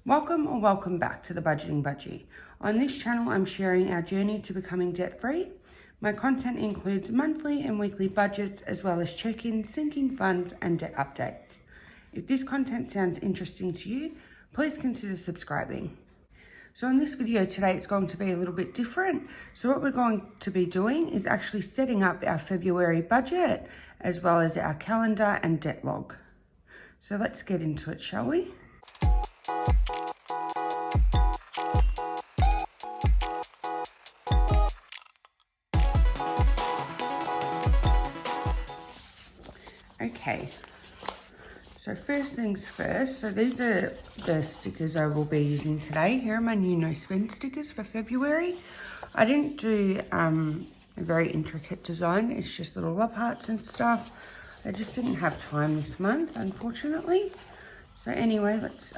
Welcome or welcome back to the Budgeting Budgie. On this channel, I'm sharing our journey to becoming debt-free. My content includes monthly and weekly budgets, as well as check-ins, sinking funds, and debt updates. If this content sounds interesting to you, please consider subscribing. So in this video today, it's going to be a little bit different. So what we're going to be doing is actually setting up our February budget, as well as our calendar and debt log. So let's get into it, shall we? Okay, so first things first, so these are the stickers I will be using today. Here are my new no spend stickers for February. I didn't do a very intricate design, it's just little love hearts and stuff. I just didn't have time this month, unfortunately. So anyway, let's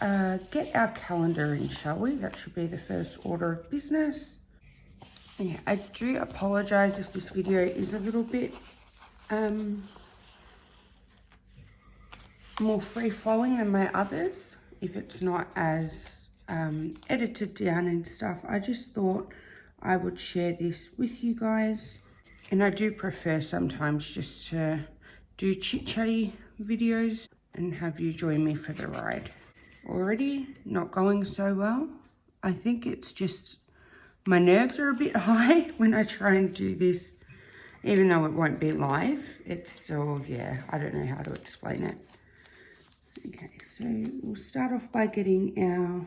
get our calendar in, shall we? That should be the first order of business. And yeah, I do apologize if this video is a little bit more free-flowing than my others, if it's not as edited down and stuff. I just thought I would share this with you guys, and I do prefer sometimes just to do chit-chatty videos and have you join me for the ride. Already not going so well. I think it's just my nerves are a bit high when I try and do this, even though it won't be live. It's still, yeah, I don't know how to explain it. Okay, so we'll start off by getting our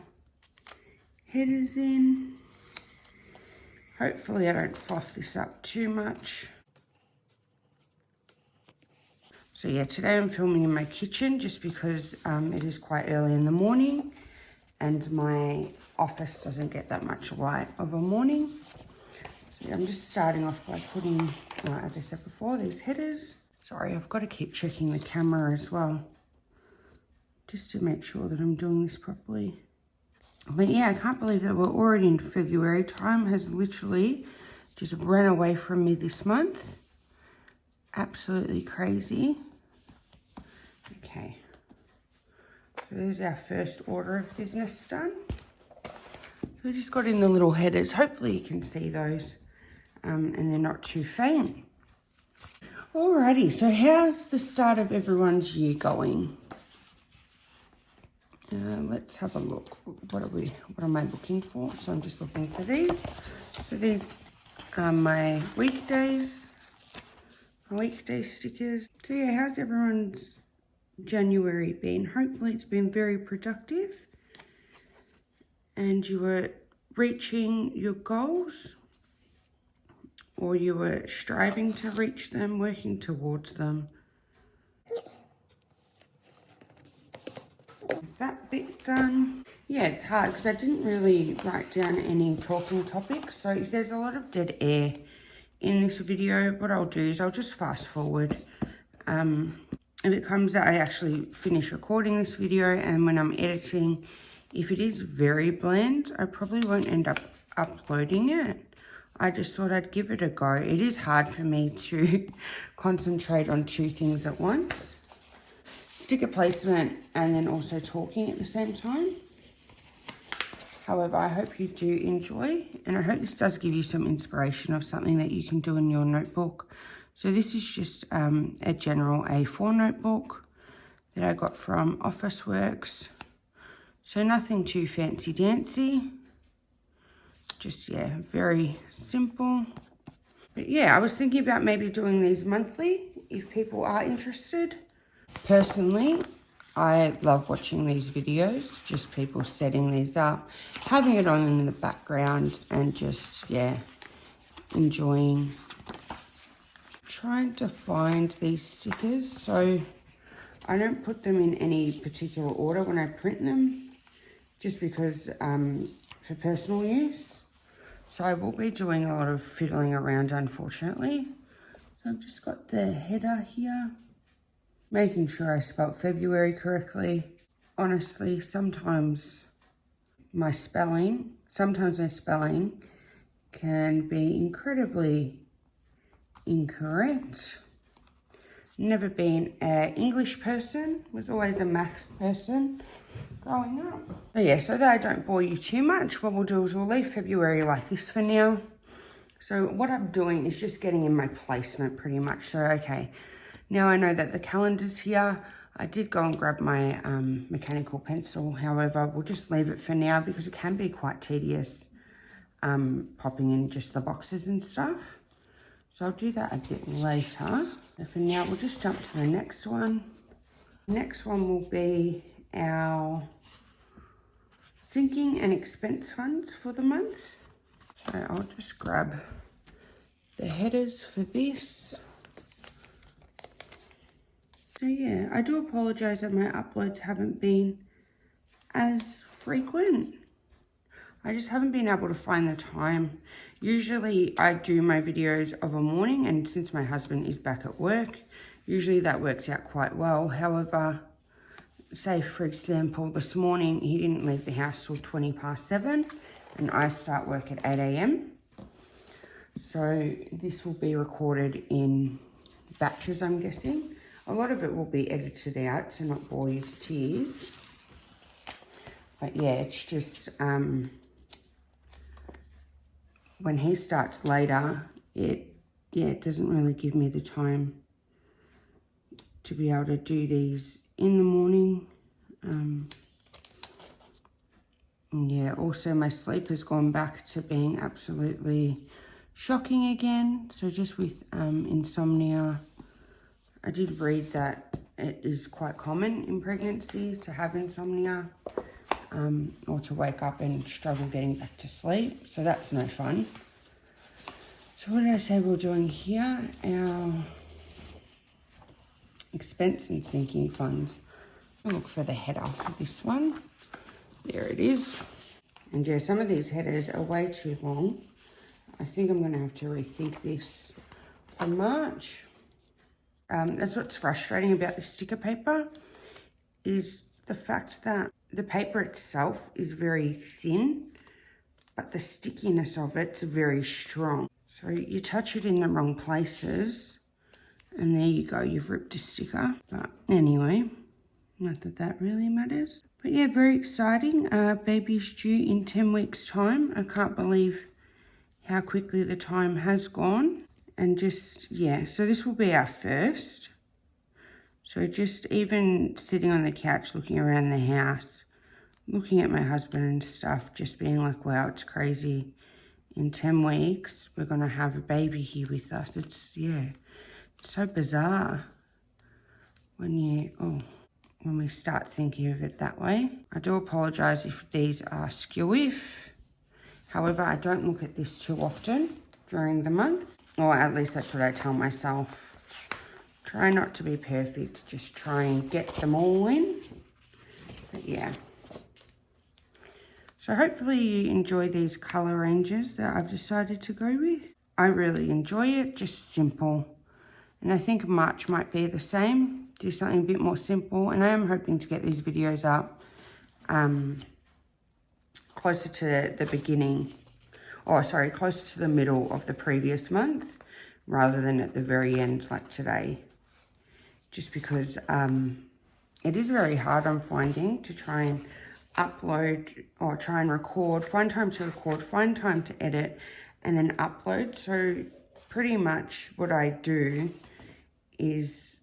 headers in. Hopefully I don't fluff this up too much. So yeah, today I'm filming in my kitchen just because it is quite early in the morning and my office doesn't get that much light of a morning. So yeah, I'm just starting off by putting, as I said before, these headers. Sorry, I've got to keep checking the camera as well, just to make sure that I'm doing this properly. But yeah, I can't believe that we're already in February. Time has literally just ran away from me this month. Absolutely crazy. Okay, so there's our first order of business done. We just got in the little headers. Hopefully you can see those and they're not too faint. Alrighty, so how's the start of everyone's year going? Let's have a look. What am I looking for? So I'm just looking for these. So these are my weekdays stickers. So yeah, how's everyone's January been? Hopefully it's been very productive and you were reaching your goals, or you were striving to reach them, working towards them. Is that bit done? Yeah, it's hard because I didn't really write down any talking topics, so if there's a lot of dead air in this video, what I'll do is I'll just fast forward. If it comes that I actually finish recording this video, and when I'm editing, if it is very bland, I probably won't end up uploading it. I just thought I'd give it a go. It is hard for me to concentrate on two things at once. Sticker placement and then also talking at the same time. However, I hope you do enjoy, and I hope this does give you some inspiration of something that you can do in your notebook. So this is just a general A4 notebook that I got from Officeworks. So nothing too fancy dancy. Just, yeah, very simple. But yeah, I was thinking about maybe doing these monthly if people are interested. Personally, I love watching these videos, just people setting these up, having it on in the background and just, yeah, enjoying. Trying to find these stickers, so I don't put them in any particular order when I print them, just because for personal use. So I will be doing a lot of fiddling around, unfortunately. So I've just got the header here, making sure I spelt February correctly. Honestly, sometimes my spelling can be incredibly incorrect. Never been an English person, was always a maths person. growing up. So yeah, so that I don't bore you too much, what we'll do is we'll leave February like this for now. So what I'm doing is just getting in my placement pretty much. So, okay, now I know that the calendar's here. I did go and grab my mechanical pencil. However, we'll just leave it for now because it can be quite tedious popping in just the boxes and stuff. So I'll do that a bit later. So for now, we'll just jump to the next one. Next one will be our sinking and expense funds for the month. So I'll just grab the headers for this. So yeah, I do apologise that my uploads haven't been as frequent. I just haven't been able to find the time. Usually I do my videos of a morning, and since my husband is back at work, usually that works out quite well. However, say for example, this morning he didn't leave the house till 7:20 and I start work at 8 AM. So this will be recorded in batches, I'm guessing. A lot of it will be edited out to not bore you to tears. But yeah, it's just when he starts later, it doesn't really give me the time to be able to do these in the morning. And yeah, also my sleep has gone back to being absolutely shocking again. So just with insomnia, I did read that it is quite common in pregnancy to have insomnia or to wake up and struggle getting back to sleep. So that's no fun. So what did I say we're doing here? Our expense and sinking funds. I'll look for the header for this one. There it is. And yeah, some of these headers are way too long. I think I'm going to have to rethink this for March. That's what's frustrating about the sticker paper, is the fact that the paper itself is very thin, but the stickiness of it's very strong. So you touch it in the wrong places, and there you go, you've ripped a sticker. But anyway, not that that really matters. But yeah, very exciting. Baby's due in 10 weeks' time. I can't believe how quickly the time has gone. And just, yeah, so this will be our first. So just even sitting on the couch, looking around the house, looking at my husband and stuff, just being like, wow, it's crazy. In 10 weeks, we're going to have a baby here with us. It's, yeah, it's so bizarre when we start thinking of it that way. I do apologise if these are skew-if. However, I don't look at this too often during the month. Or at least that's what I tell myself. Try not to be perfect. Just try and get them all in. But yeah. So hopefully you enjoy these colour ranges that I've decided to go with. I really enjoy it. Just simple. And I think March might be the same. Do something a bit more simple. And I am hoping to get these videos up closer to the beginning. Closer to the middle of the previous month rather than at the very end like today. Just because it is very hard, I'm finding, to try and upload or try and record, find time to record, find time to edit, and then upload. So pretty much what I do is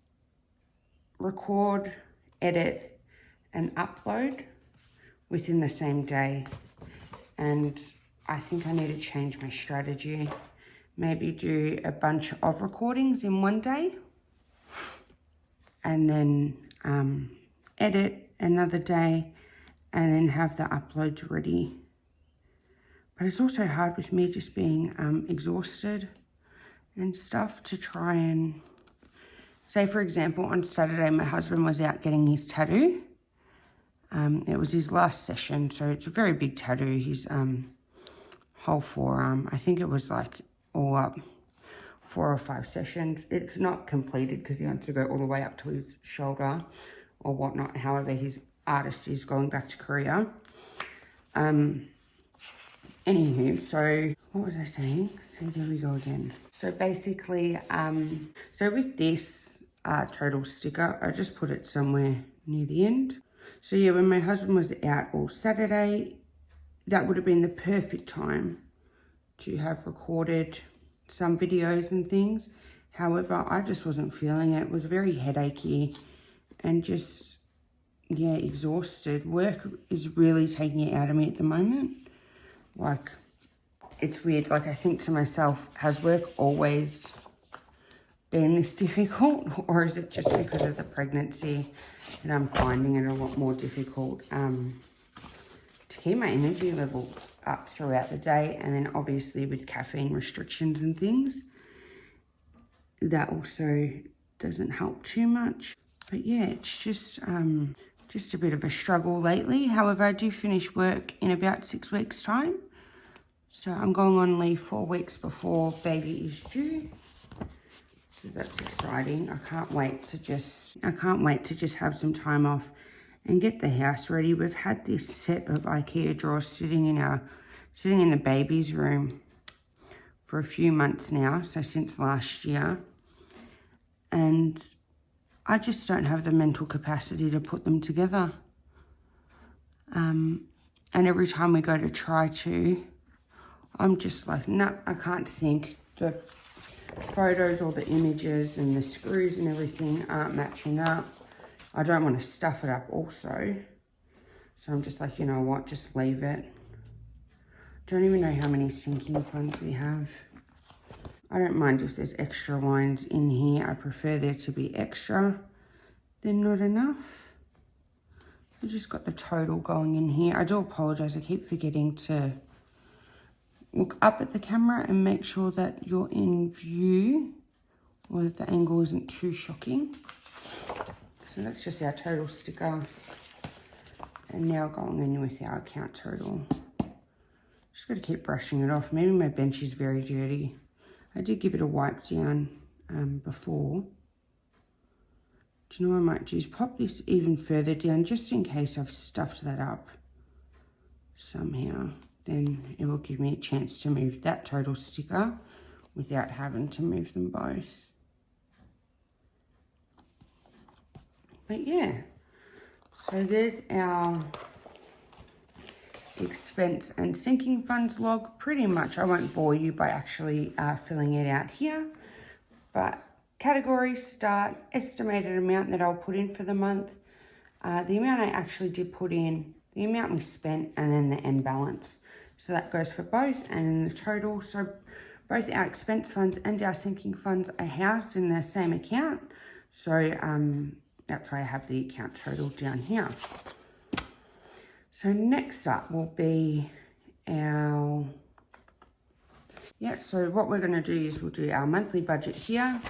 record, edit, and upload within the same day. And I think I need to change my strategy. Maybe do a bunch of recordings in one day and then edit another day and then have the uploads ready. But it's also hard with me just being exhausted and stuff to try and, say for example, on Saturday my husband was out getting his tattoo. It was his last session, so it's a very big tattoo. His whole forearm. I think it was like all up 4 or 5 sessions. It's not completed because he wants to go all the way up to his shoulder or whatnot. However, his artist is going back to Korea. Anywho, so what was I saying? So there we go again. So basically, so with this total sticker, I just put it somewhere near the end. So yeah, when my husband was out all Saturday, that would have been the perfect time to have recorded some videos and things. However, I just wasn't feeling it. It was very headachy and just, yeah, exhausted. Work is really taking it out of me at the moment. Like, it's weird. Like, I think to myself, has work always been this difficult, or is it just because of the pregnancy that I'm finding it a lot more difficult to keep my energy levels up throughout the day? And then obviously with caffeine restrictions and things, that also doesn't help too much. But yeah, it's just a bit of a struggle lately. However, I do finish work in about 6 weeks' time. So I'm going on leave 4 weeks before baby is due. So that's exciting. I can't wait to just have some time off and get the house ready. We've had this set of IKEA drawers sitting in the baby's room for a few months now, so since last year. And I just don't have the mental capacity to put them together. And every time we go to try to, I'm just like, nah, I can't think. The photos or the images and the screws and everything aren't matching up. I don't want to stuff it up also. So I'm just like, you know what, just leave it. Don't even know how many sinking funds we have. I don't mind if there's extra lines in here. I prefer there to be extra than not enough. I just got the total going in here. I do apologize. I keep forgetting to look up at the camera and make sure that you're in view or that the angle isn't too shocking. So that's just our total sticker. And now going in with our account total. Just got to keep brushing it off. Maybe my bench is very dirty. I did give it a wipe down before. Do you know what I might do is pop this even further down just in case I've stuffed that up somehow. Then it will give me a chance to move that total sticker without having to move them both. But yeah, so there's our expense and sinking funds log. Pretty much, I won't bore you by actually filling it out here, but category, start, estimated amount that I'll put in for the month, the amount I actually did put in, the amount we spent, and then the end balance. So that goes for both, and then the total. So both our expense funds and our sinking funds are housed in the same account. So that's why I have the account total down here. So next up will be our, so what we're going to do is we'll do our monthly budget here,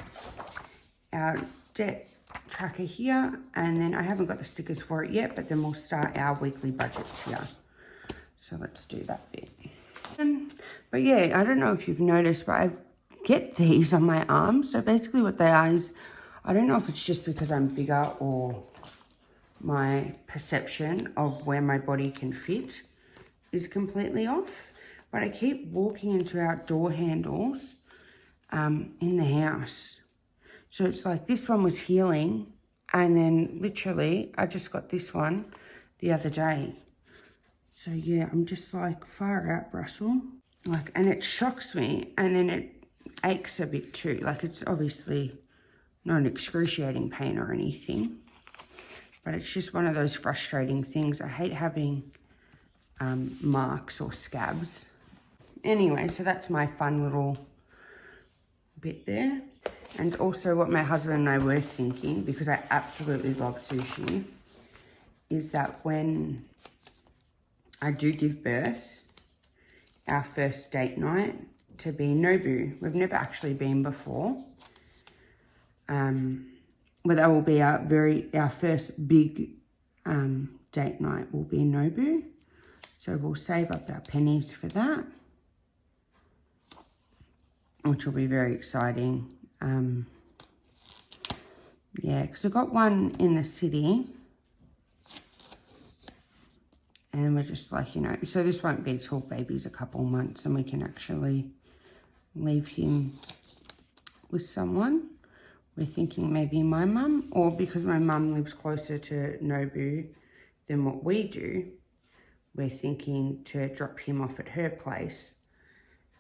our debt tracker here, and then I haven't got the stickers for it yet, but then we'll start our weekly budgets here. So let's do that bit. But yeah, I don't know if you've noticed, but I get these on my arms. So basically what they are is, I don't know if it's just because I'm bigger or my perception of where my body can fit is completely off. But I keep walking into our door handles in the house. So it's like this one was healing, and then literally I just got this one the other day. So yeah, I'm just like, far out, Russell. Like, and it shocks me, and then it aches a bit too. Like, it's obviously not an excruciating pain or anything, but it's just one of those frustrating things. I hate having marks or scabs. Anyway, so that's my fun little bit there. And also what my husband and I were thinking, because I absolutely love sushi, is that when I do give birth, our first date night to be Nobu. We've never actually been before. But that will be our first big date night will be Nobu. So we'll save up our pennies for that, which will be very exciting. Yeah, because I've got one in the city. And we're just like, you know, so this won't be till baby's a couple months and we can actually leave him with someone. We're thinking maybe my mum, or because my mum lives closer to Nobu, then what we do, we're thinking to drop him off at her place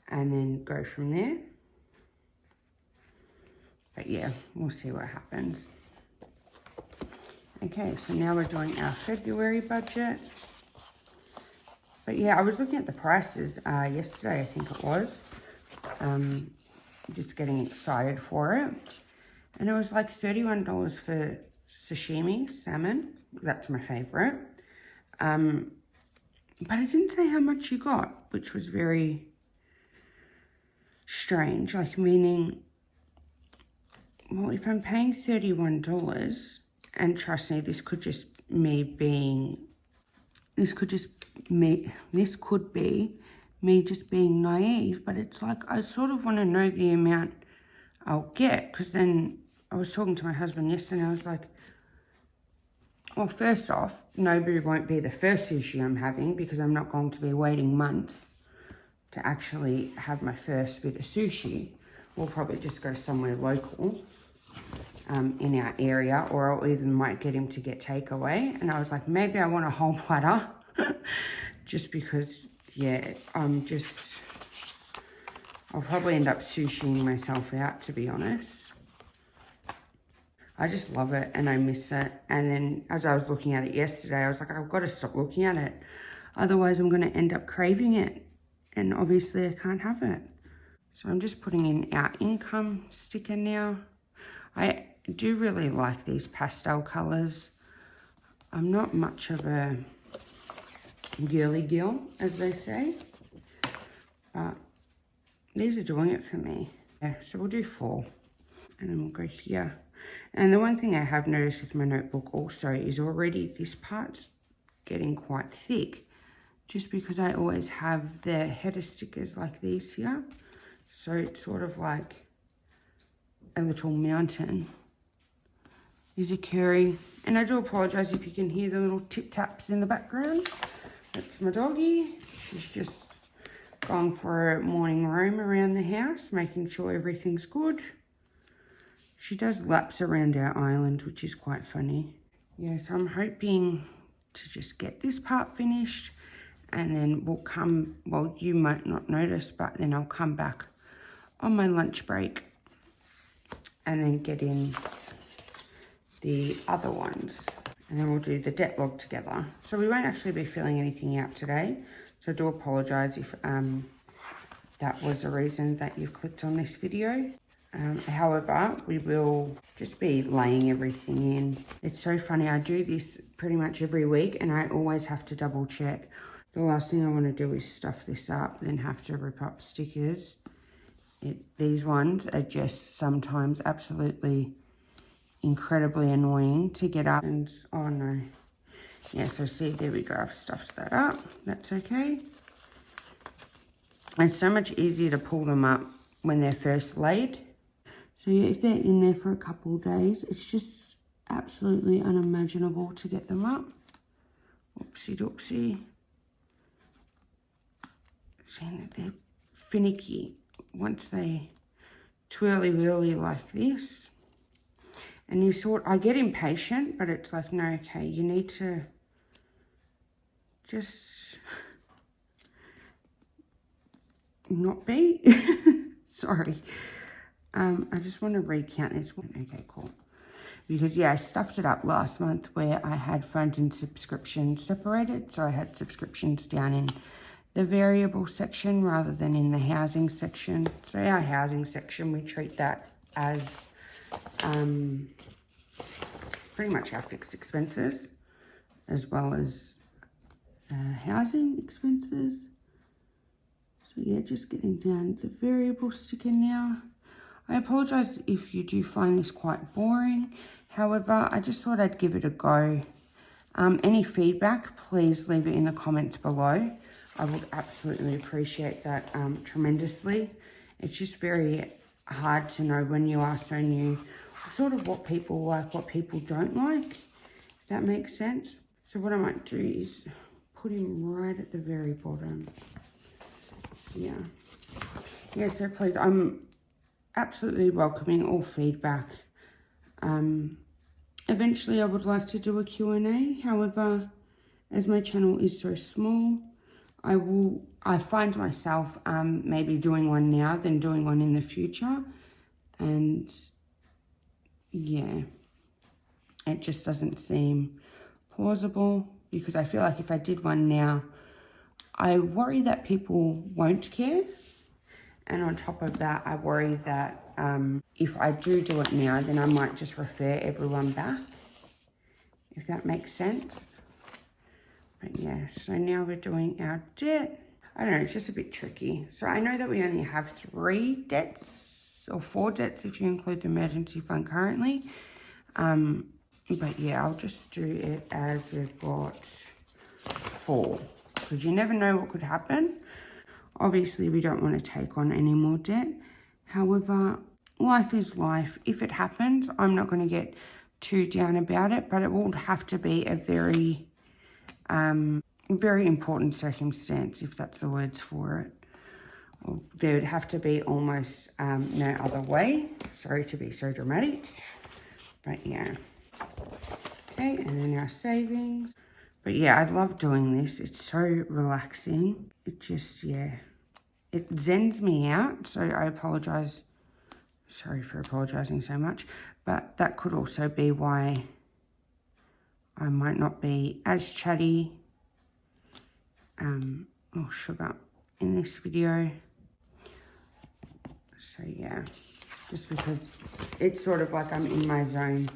and then go from there. But yeah, we'll see what happens. Okay, so now we're doing our February budget. But yeah, I was looking at the prices yesterday, I think it was. Just getting excited for it. And it was like $31 for sashimi, salmon. That's my favourite. But it didn't say how much you got, which was very strange. Like, meaning, well, if I'm paying $31, and trust me, this could be me just being naive, but it's like I sort of want to know the amount I'll get, because then I was talking to my husband yesterday and I was like, well, first off, Nobu won't be the first sushi I'm having, because I'm not going to be waiting months to actually have my first bit of sushi. We'll probably just go somewhere local in our area, or I'll even might get him to get takeaway. And I was like, maybe I want a whole platter just because, yeah, I'll probably end up sushiing myself out, to be honest. I just love it and I miss it. And then as I was looking at it yesterday, I was like, I've got to stop looking at it. Otherwise, I'm going to end up craving it. And obviously, I can't have it. So I'm just putting in our income sticker now. I do really like these pastel colours. I'm not much of a girly girl, as they say. But these are doing it for me. Yeah, so we'll do 4. And then we'll go here. And the one thing I have noticed with my notebook also is already this part's getting quite thick, just because I always have the header stickers like these here. So it's sort of like a little mountain is occurring. And I do apologise if you can hear the little tip taps in the background. That's my doggie. She's just gone for a morning roam around the house, making sure everything's good. She does laps around our island, which is quite funny. Yeah, so I'm hoping to just get this part finished, and then we'll come, well, you might not notice, but then I'll come back on my lunch break and then get in the other ones. And then we'll do the debt log together. So we won't actually be filling anything out today. So I do apologise if that was the reason that you've clicked on this video. However, we will just be laying everything in. It's so funny, I do this pretty much every week and I always have to double check. The last thing I want to do is stuff this up, then have to rip up stickers. These ones are just sometimes absolutely incredibly annoying to get up and, oh no. Yeah, so see, there we go, I've stuffed that up. That's okay. It's so much easier to pull them up when they're first laid. So yeah, if they're in there for a couple of days, it's just absolutely unimaginable to get them up. Oopsie doopsie. Seeing that they're finicky once they twirly whirly like this. And I get impatient, but it's like, no, okay, you need to just not be. Sorry. I just want to recount this one. Okay, cool. Because, yeah, I stuffed it up last month where I had front and subscriptions separated. So I had subscriptions down in the variable section rather than in the housing section. So our housing section, we treat that as pretty much our fixed expenses as well as housing expenses. So, yeah, just getting down the variable sticker now. I apologise if you do find this quite boring. However, I just thought I'd give it a go. Any feedback, please leave it in the comments below. I would absolutely appreciate that tremendously. It's just very hard to know when you are so new, sort of what people like, what people don't like, if that makes sense. So what I might do is put him right at the very bottom. Yeah. Yeah, so please, I'm absolutely welcoming all feedback. Eventually I would like to do a Q&A. However, as my channel is so small, I find myself maybe doing one now than doing one in the future. And yeah, it just doesn't seem plausible, because I feel like if I did one now, I worry that people won't care. And on top of that, I worry that if I do it now, then I might just refer everyone back, if that makes sense. But yeah, so now we're doing our debt. I don't know, it's just a bit tricky. So I know that we only have 3 debts, or 4 debts if you include the emergency fund currently. But yeah, I'll just do it as we've got 4, because you never know what could happen. Obviously, we don't want to take on any more debt. However, life is life. If it happens, I'm not going to get too down about it, but it will have to be a very important circumstance, if that's the words for it. Or there would have to be almost no other way. Sorry to be so dramatic, but yeah. Okay, and then our savings. But yeah, I love doing this. It's so relaxing. It just, yeah, it zens me out. So I apologize. Sorry for apologizing so much, but that could also be why I might not be as chatty or sugar in this video. So yeah, just because it's sort of like I'm in my zone,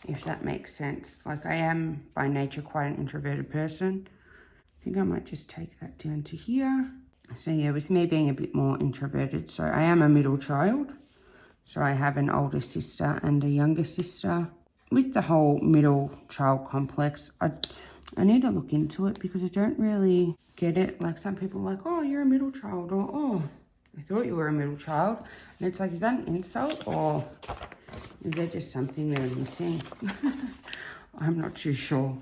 if that makes sense. Like, I am by nature quite an introverted person. I think I might just take that down to here. So yeah, with me being a bit more introverted, so I am a middle child. So I have an older sister and a younger sister. With the whole middle child complex, I need to look into it, because I don't really get it. Like, some people are like, oh, you're a middle child, or oh, I thought you were a middle child. And it's like, is that an insult, or is there just something they're missing? I'm not too sure.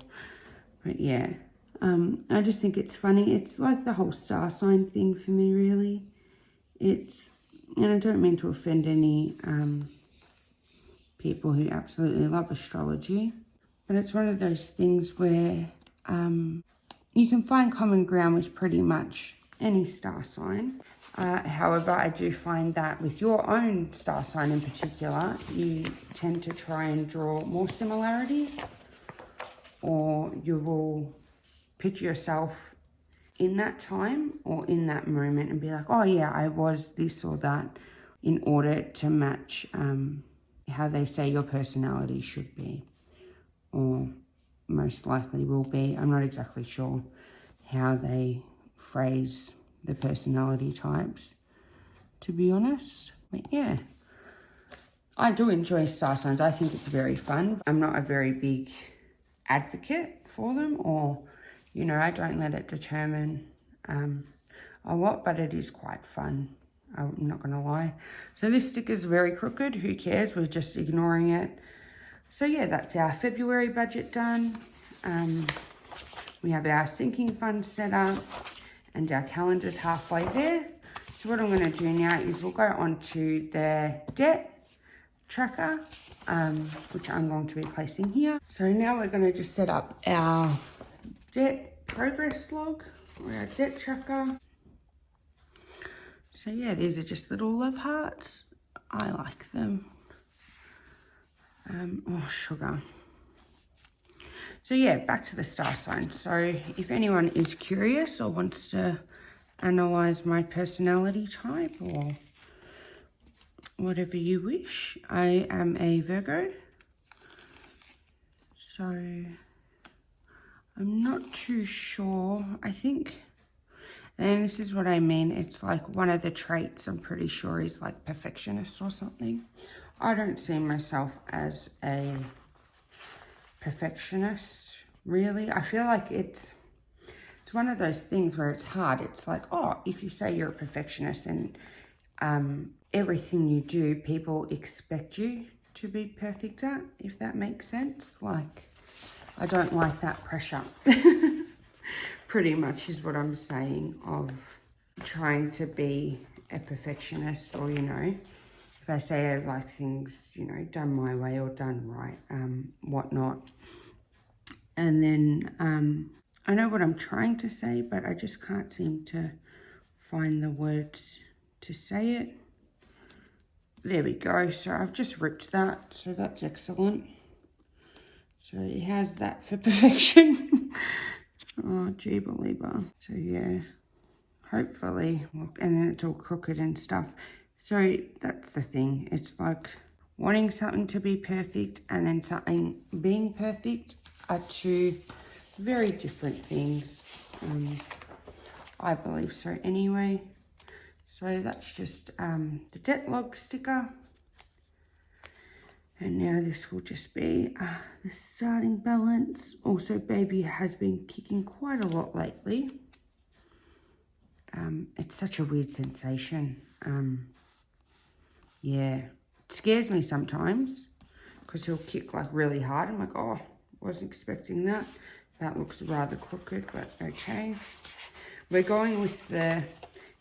But yeah, I just think it's funny. It's like the whole star sign thing for me, really. And I don't mean to offend any people who absolutely love astrology, but it's one of those things where you can find common ground with pretty much any star sign. However, I do find that with your own star sign in particular, you tend to try and draw more similarities, or you will picture yourself in that time or in that moment and be like, oh yeah, I was this or that, in order to match how they say your personality should be, or most likely will be. I'm not exactly sure how they phrase the personality types, to be honest. But yeah, I do enjoy star signs. I think it's very fun. I'm not a very big advocate for them, or, you know, I don't let it determine a lot, but it is quite fun. I'm not going to lie. So this sticker's very crooked. Who cares? We're just ignoring it. So yeah, that's our February budget done. We have our sinking fund set up, and our calendar's halfway there. So what I'm going to do now is we'll go on to the debt tracker, which I'm going to be placing here. So now we're going to just set up our debt progress log, or our debt tracker. So yeah, these are just little love hearts. I like them. Oh, sugar. So yeah, back to the star sign. So if anyone is curious or wants to analyze my personality type, or whatever you wish, I am a Virgo. So I'm not too sure. I think, and this is what I mean, it's like one of the traits I'm pretty sure is like perfectionist or something. I don't see myself as a perfectionist, really. I feel like it's one of those things where it's hard. It's like, oh, if you say you're a perfectionist and everything you do, people expect you to be perfect at, if that makes sense. Like, I don't like that pressure. Pretty much is what I'm saying, of trying to be a perfectionist, or, you know, if I say I like things, you know, done my way or done right, whatnot. And then I know what I'm trying to say, but I just can't seem to find the words to say it. There we go. So I've just ripped that, so that's excellent. So it has that for perfection. Oh, gee believer. So yeah, hopefully, look, and then it's all crooked and stuff. So that's the thing. It's like wanting something to be perfect and then something being perfect are two very different things. I believe so anyway. So that's just the debt log sticker. And now this will just be the starting balance. Also, baby has been kicking quite a lot lately. It's such a weird sensation. Yeah, it scares me sometimes because he'll kick like really hard. I'm like, oh, wasn't expecting that. That looks rather crooked, but okay. We're going with the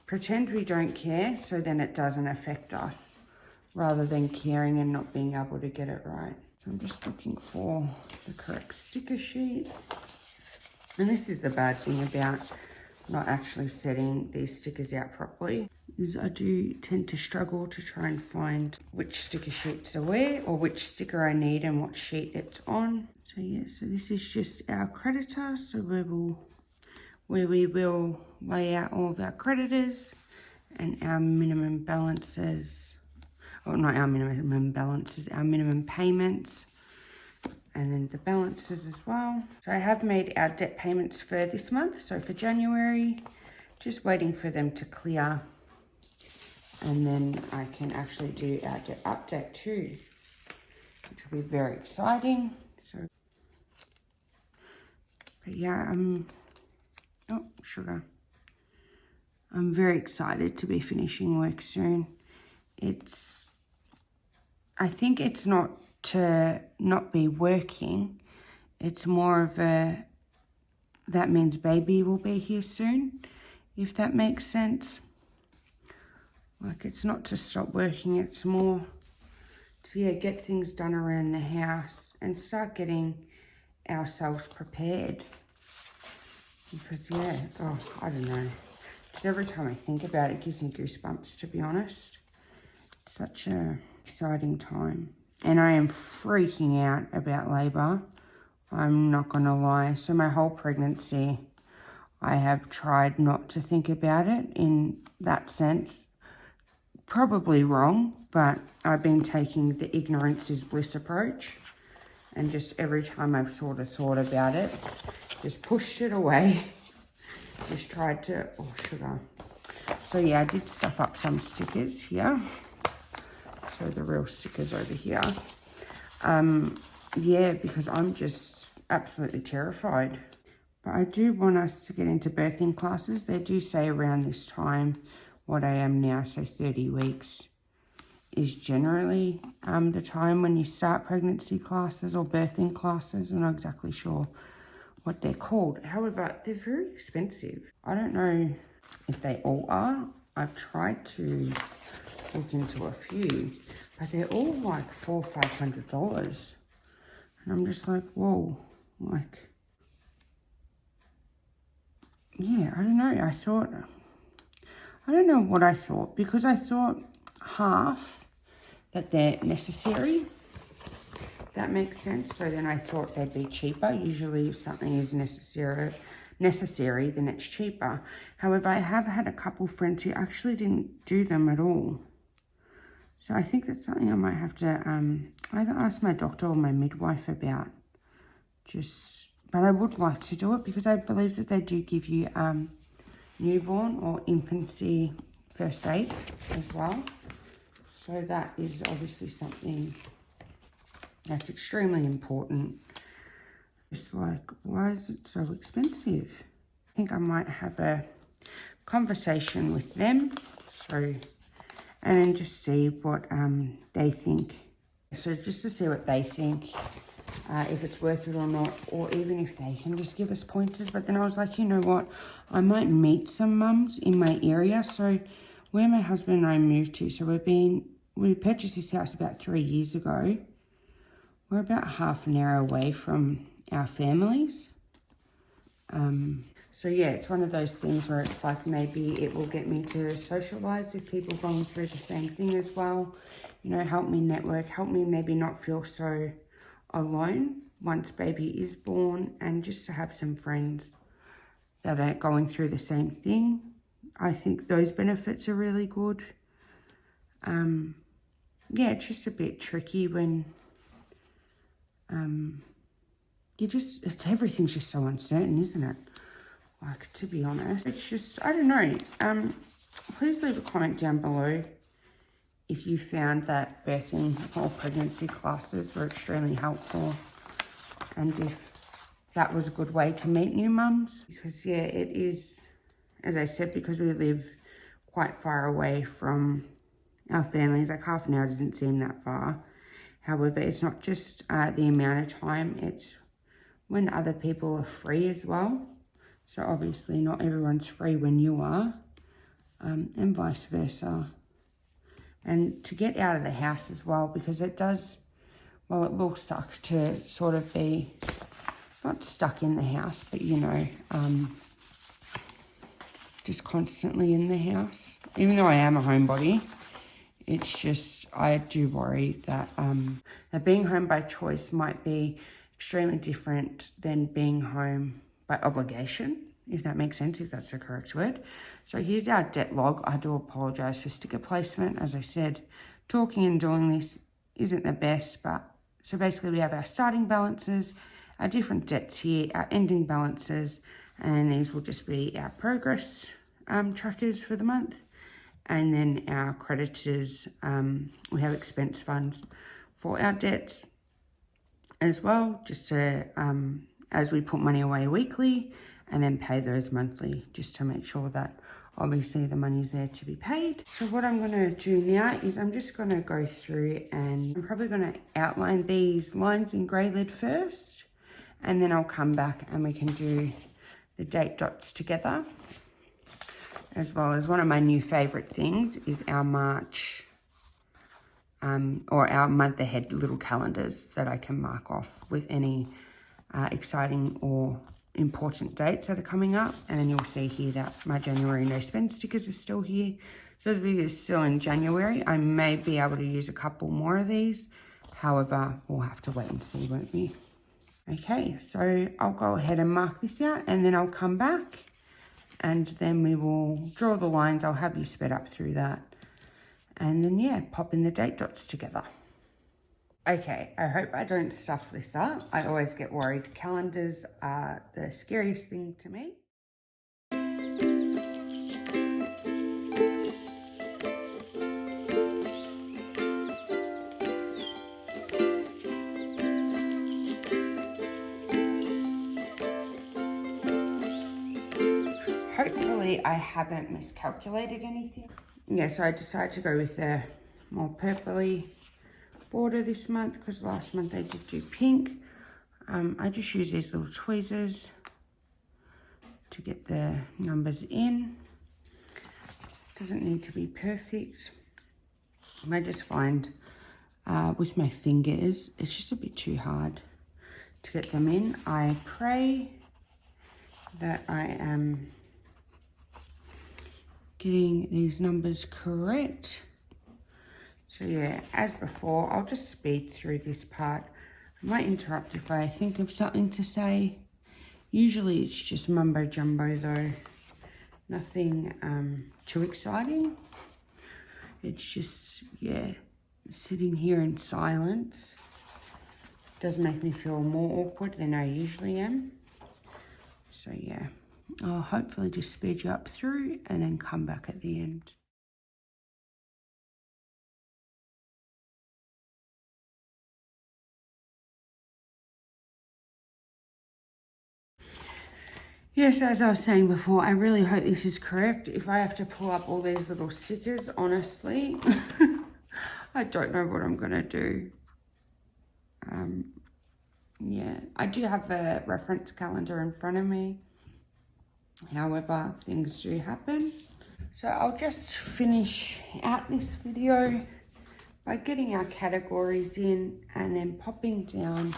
pretend we don't care, so then it doesn't affect us, rather than caring and not being able to get it right. So I'm just looking for the correct sticker sheet. And this is the bad thing about not actually setting these stickers out properly, is I do tend to struggle to try and find which sticker sheets are where, or which sticker I need and what sheet it's on. So yeah, so this is just our creditor. So where we will lay out all of our creditors and our minimum balances, or not our minimum balances, our minimum payments, and then the balances as well. So I have made our debt payments for this month, so for January, just waiting for them to clear, and then I can actually do our debt update too, which will be very exciting. So, but yeah, oh, sugar. I'm very excited to be finishing work soon. I think it's not to not be working. It's more of a, that means baby will be here soon, if that makes sense. Like, it's not to stop working, it's more to, yeah, get things done around the house and start getting ourselves prepared. Because, yeah, oh, I don't know. Just every time I think about it, it gives me goosebumps, to be honest. It's such a exciting time. And I am freaking out about labour. I'm not going to lie. So my whole pregnancy, I have tried not to think about it in that sense. Probably wrong, but I've been taking the ignorance is bliss approach. And just every time I've sort of thought about it, just pushed it away. Just tried to, oh, sugar. So yeah, I did stuff up some stickers here. So the real stickers over here. Yeah, because I'm just absolutely terrified. But I do want us to get into birthing classes. They do say around this time, what I am now, so 30 weeks, is generally the time when you start pregnancy classes or birthing classes. I'm not exactly sure what they're called. However, they're very expensive. I don't know if they all are. I've tried to look into a few, but they're all like $400 or $500. And I'm just like, whoa, like, yeah, I don't know. I don't know what I thought, because I thought half that they're necessary. If that makes sense. So then I thought they'd be cheaper. Usually if something is necessary, then it's cheaper. However, I have had a couple friends who actually didn't do them at all. So I think that's something I might have to either ask my doctor or my midwife about. But I would like to do it, because I believe that they do give you newborn or infancy first aid as well. So that is obviously something that's extremely important. It's like, why is it so expensive? I think I might have a conversation with them. So, and then just see what they think. So just to see what they think, if it's worth it or not, or even if they can just give us pointers. But then I was like, you know what? I might meet some mums in my area. So where my husband and I moved to, so we purchased this house about 3 years ago. We're about half an hour away from our families. So yeah, it's one of those things where it's like maybe it will get me to socialize with people going through the same thing as well. You know, help me network, help me maybe not feel so alone once baby is born, and just to have some friends that are going through the same thing. I think those benefits are really good. Yeah, it's just a bit tricky when everything's just so uncertain, isn't it? Like, to be honest, it's just, I don't know. Please leave a comment down below if you found that birthing or pregnancy classes were extremely helpful, and if that was a good way to meet new mums. Because yeah, it is, as I said, because we live quite far away from our families, like half an hour doesn't seem that far. However, it's not just the amount of time, it's when other people are free as well. So obviously not everyone's free when you are, and vice versa. And to get out of the house as well, because it does, well, it will suck to sort of be, not stuck in the house, but you know, just constantly in the house. Even though I am a homebody, it's just, I do worry that, that being home by choice might be extremely different than being home by obligation, if that makes sense, if that's the correct word. So here's our debt log. I do apologise for sticker placement. As I said, talking and doing this isn't the best, but so basically we have our starting balances, our different debts here, our ending balances, and these will just be our progress trackers for the month. And then our creditors, we have expense funds for our debts as well, just to, as we put money away weekly and then pay those monthly, just to make sure that obviously the money's there to be paid. So what I'm gonna do now is I'm just gonna go through, and I'm probably gonna outline these lines in grey lead first, and then I'll come back and we can do the date dots together. As well as one of my new favourite things is our March, or our month ahead little calendars that I can mark off with any exciting or important dates that are coming up. And then you'll see here that my January no spend stickers are still here. So as we are still in January, I may be able to use a couple more of these. However, we'll have to wait and see, won't we? Okay, so I'll go ahead and mark this out, and then I'll come back and then we will draw the lines. I'll have you sped up through that. And then, yeah, pop in the date dots together. Okay, I hope I don't stuff this up. I always get worried. Calendars are the scariest thing to me. Hopefully I haven't miscalculated anything. Yeah, so I decided to go with a more purpley border this month, because last month I did do pink. I just use these little tweezers to get the numbers in. Doesn't need to be perfect. I just find with my fingers, it's just a bit too hard to get them in. I pray that I am getting these numbers correct. So yeah, as before, I'll just speed through this part. I might interrupt if I think of something to say. Usually it's just mumbo jumbo though. Nothing too exciting. It's just, yeah, sitting here in silence does make me feel more awkward than I usually am. So yeah, I'll hopefully just speed you up through and then come back at the end. Yes, as I was saying before, I really hope this is correct. If I have to pull up all these little stickers, honestly, I don't know what I'm gonna do. Yeah, I do have a reference calendar in front of me. However, things do happen. So I'll just finish out this video by getting our categories in and then popping down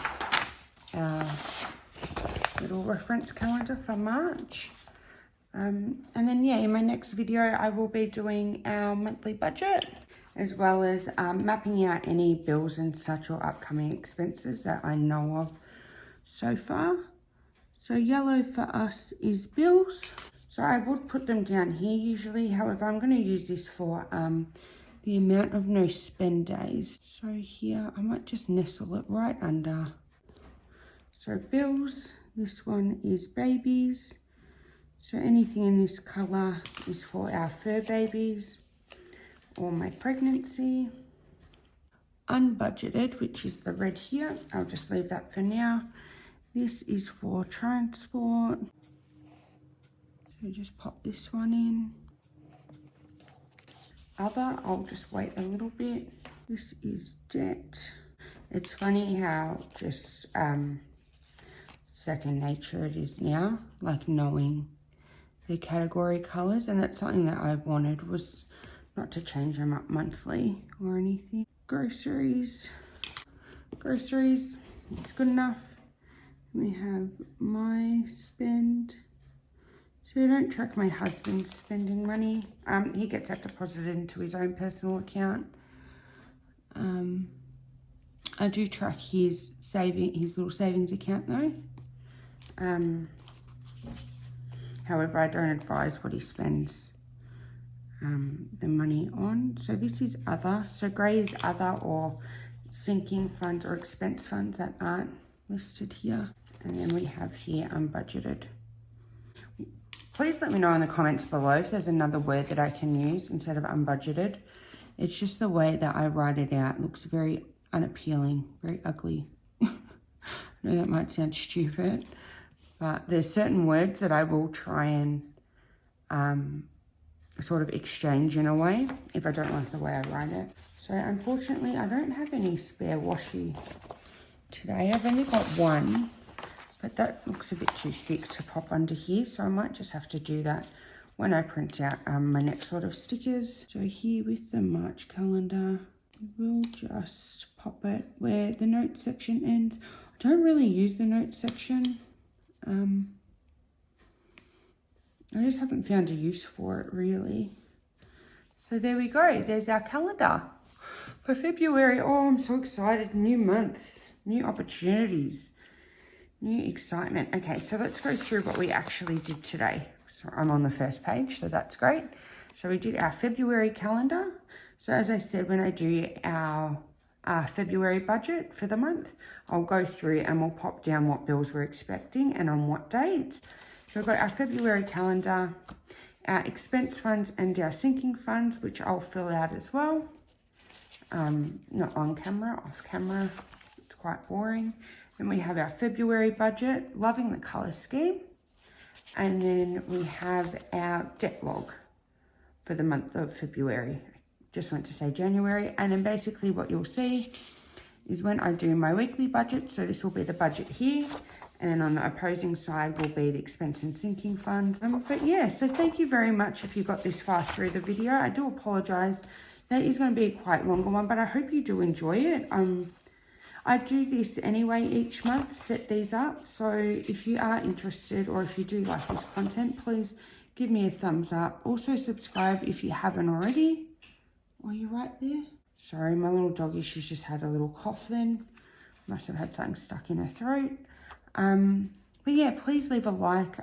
our little reference calendar for March. And then, yeah, in my next video, I will be doing our monthly budget, as well as mapping out any bills and such or upcoming expenses that I know of so far. So yellow for us is bills. So I would put them down here usually. However, I'm going to use this for the amount of no spend days. So here, I might just nestle it right under. So bills, this one is babies. So anything in this colour is for our fur babies or my pregnancy. Unbudgeted, which is the red here. I'll just leave that for now. This is for transport. So just pop this one in. Other, I'll just wait a little bit. This is debt. It's funny how just second nature it is now, like knowing the category colours, and that's something that I wanted, was not to change them up monthly or anything. Groceries, it's good enough. We have my spend. So I don't track my husband's spending money. He gets that deposited into his own personal account. I do track his little savings account though. However, I don't advise what he spends the money on. So this is other. So grey is other or sinking funds or expense funds that aren't listed here. And then we have here unbudgeted. Please let me know in the comments below if there's another word that I can use instead of unbudgeted. It's just the way that I write it out. It looks very unappealing, very ugly. I know that might sound stupid, but there's certain words that I will try and sort of exchange in a way if I don't like the way I write it. So unfortunately, I don't have any spare washi today. I've only got one. But that looks a bit too thick to pop under here, so I might just have to do that when I print out my next lot of stickers. So here with the March calendar, we'll just pop it where the notes section ends. I don't really use the notes section. I just haven't found a use for it really. So there we go, there's our calendar for February. Oh, I'm so excited, new month, new opportunities. New excitement. Okay, so let's go through what we actually did today. So I'm on the first page, so that's great. So we did our February calendar. So as I said, when I do our February budget for the month, I'll go through and we'll pop down what bills we're expecting and on what dates. So we've got our February calendar, our expense funds and our sinking funds, which I'll fill out as well. Not on camera, off camera. It's quite boring. Then we have our February budget, loving the colour scheme. And then we have our debt log for the month of February. Just went to say January. And then basically what you'll see is when I do my weekly budget, so this will be the budget here. And then on the opposing side will be the expense and sinking funds. But yeah, so thank you very much if you got this far through the video. I do apologise. That is going to be a quite longer one, but I hope you do enjoy it. I do this anyway each month, set these up. So if you are interested or if you do like this content, please give me a thumbs up. Also subscribe if you haven't already. Are you right there? Sorry, my little doggy, she's just had a little cough then. Must have had something stuck in her throat. But yeah, please leave a like.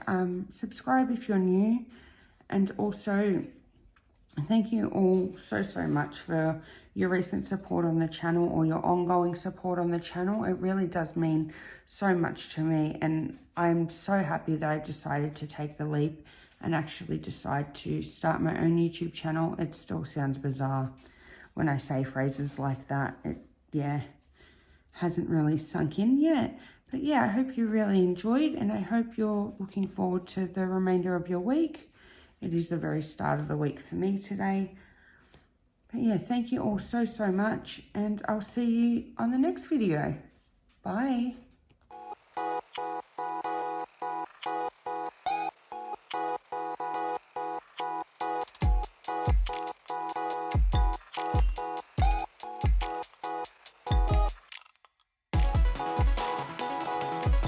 Subscribe if you're new. And also, thank you all so much for your recent support on the channel or your ongoing support on the channel. It really does mean so much to me, and I'm so happy that I decided to take the leap and actually decide to start my own YouTube channel. It still sounds bizarre when I say phrases like that. It, yeah, hasn't really sunk in yet. But yeah, I hope you really enjoyed, and I hope you're looking forward to the remainder of your week. It is the very start of the week for me today. But yeah, thank you all so much, and I'll see you on the next video. Bye.